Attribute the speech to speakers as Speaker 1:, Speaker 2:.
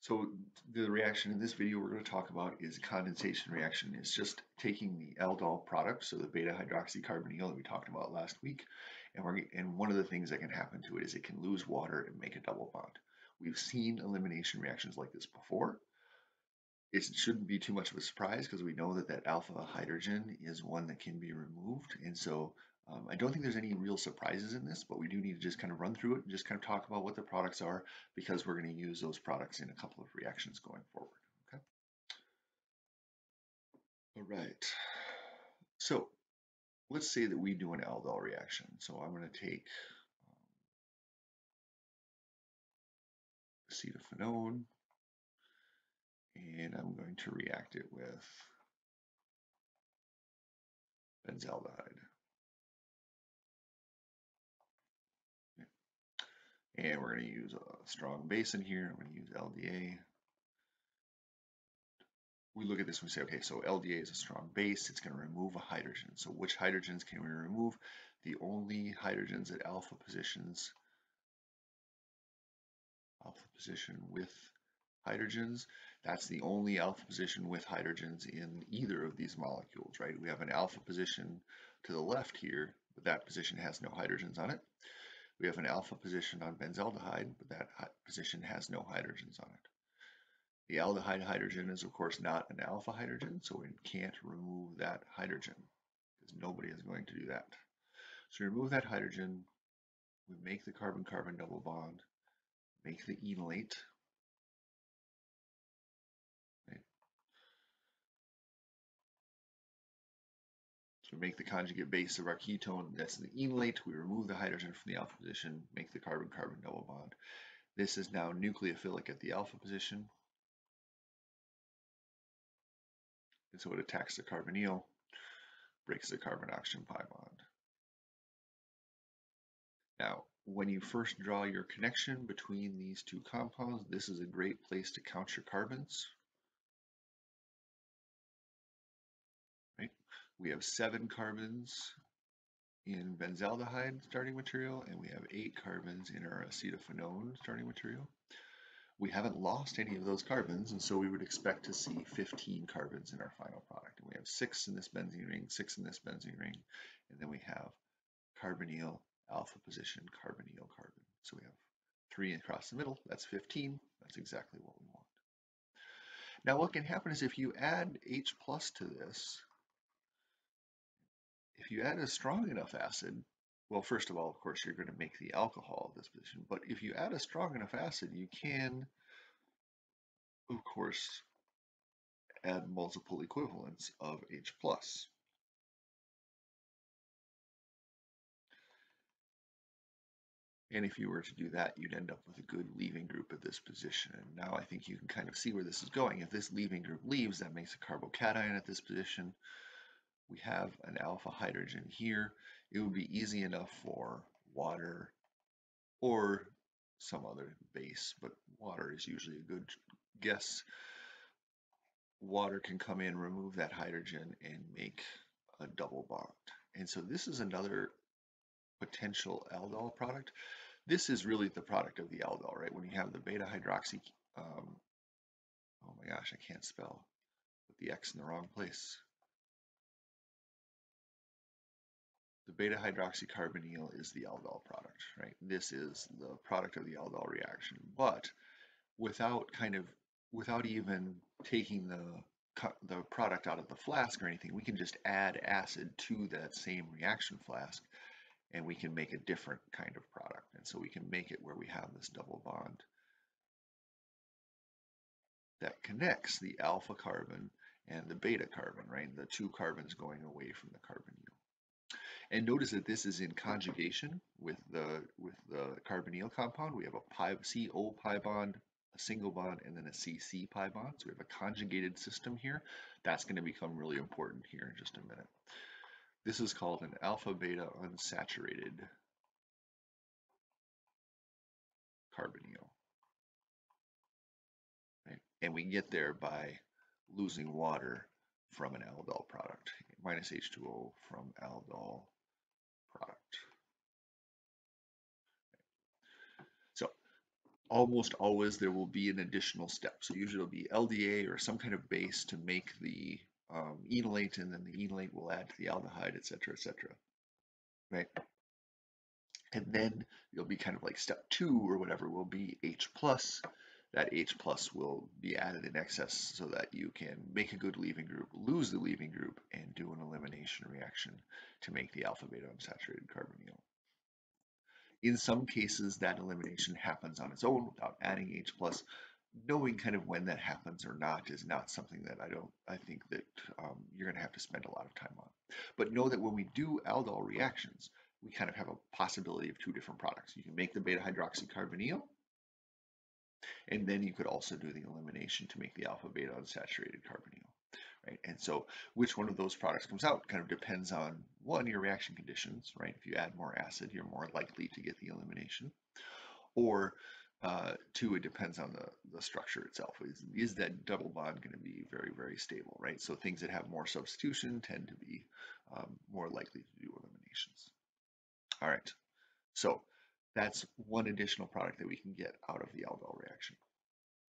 Speaker 1: So the reaction in this video we're going to talk about is a condensation reaction. It's just taking the aldol product, so the beta hydroxycarbonyl that we talked about last week, and one of the things that can happen to it is it can lose water and make a double bond. We've seen elimination reactions like this before. It shouldn't be too much of a surprise because we know that that alpha hydrogen is one that can be removed, and so I don't think there's any real surprises in this, but we do need to just kind of run through it and just kind of talk about what the products are because we're going to use those products in a couple of reactions going forward. Okay. All right. So let's say that we do an aldol reaction. So I'm going to take acetophenone and I'm going to react it with benzaldehyde. And we're going to use a strong base in here. I'm going to use LDA. We look at this and we say, okay, so LDA is a strong base. It's going to remove a hydrogen. So which hydrogens can we remove? The only hydrogens at alpha position with hydrogens. That's the only alpha position with hydrogens in either of these molecules, right? We have an alpha position to the left here, but that position has no hydrogens on it. We have an alpha position on benzaldehyde, but that position has no hydrogens on it. The aldehyde hydrogen is of course not an alpha hydrogen, so we can't remove that hydrogen because nobody is going to do that. So we remove that hydrogen, we make the carbon-carbon double bond, make the enolate, right? So we make the conjugate base of our ketone, that's the enolate, we remove the hydrogen from the alpha position, make the carbon-carbon double bond. This is now nucleophilic at the alpha position, and so it attacks the carbonyl, breaks the carbon-oxygen pi bond. Now, when you first draw your connection between these two compounds, this is a great place to count your carbons. Right? We have 7 carbons in benzaldehyde starting material, and we have 8 carbons in our acetophenone starting material. We haven't lost any of those carbons, and so we would expect to see 15 carbons in our final product. And we have 6 in this benzene ring, 6 in this benzene ring, and then we have carbonyl alpha position, carbonyl carbon. So we have 3 across the middle, that's 15, that's exactly what we want. Now what can happen is if you add H plus to this, if you add a strong enough acid, well, first of all, of course, you're going to make the alcohol of this position, but if you add a strong enough acid, you can, of course, add multiple equivalents of H plus. And if you were to do that, you'd end up with a good leaving group at this position. And now I think you can kind of see where this is going. If this leaving group leaves, that makes a carbocation at this position. We have an alpha hydrogen here. It would be easy enough for water or some other base, but water is usually a good guess. Water can come in, remove that hydrogen, and make a double bond. And so this is another potential aldol product. This is really the product of the aldol, right? When you have the beta hydroxy, oh my gosh, I can't spell, put the X in the wrong place. The beta hydroxycarbonyl is the aldol product, right? This is the product of the aldol reaction, but without even taking the product out of the flask or anything, we can just add acid to that same reaction flask and we can make a different kind of product. And so we can make it where we have this double bond that connects the alpha carbon and the beta carbon, right? The 2 carbons going away from the carbonyl. And notice that this is in conjugation with the carbonyl compound. We have a CO pi bond, a single bond, and then a CC pi bond. So we have a conjugated system here. That's going to become really important here in just a minute. This is called an alpha beta unsaturated carbonyl. Right? And we get there by losing water from an aldol product, minus H2O from aldol product. So almost always there will be an additional step. So usually it'll be LDA or some kind of base to make the enolate, and then the enolate will add to the aldehyde, et cetera, right? And then you'll be kind of like step 2 or whatever will be H plus. That H plus will be added in excess so that you can make a good leaving group, lose the leaving group, and do an elimination reaction to make the alpha beta unsaturated carbonyl. In some cases, that elimination happens on its own without adding H plus. Knowing kind of when that happens or not is not something that I think that you're going to have to spend a lot of time on. But know that when we do aldol reactions, we kind of have a possibility of 2 different products. You can make the beta hydroxycarbonyl, and then you could also do the elimination to make the alpha beta unsaturated carbonyl. Right? And so which one of those products comes out kind of depends on, one, your reaction conditions, right? If you add more acid, you're more likely to get the elimination. Or 2, it depends on the structure itself. Is that double bond going to be very, very stable, right? So things that have more substitution tend to be more likely to do eliminations. All right, so that's one additional product that we can get out of the aldol reaction.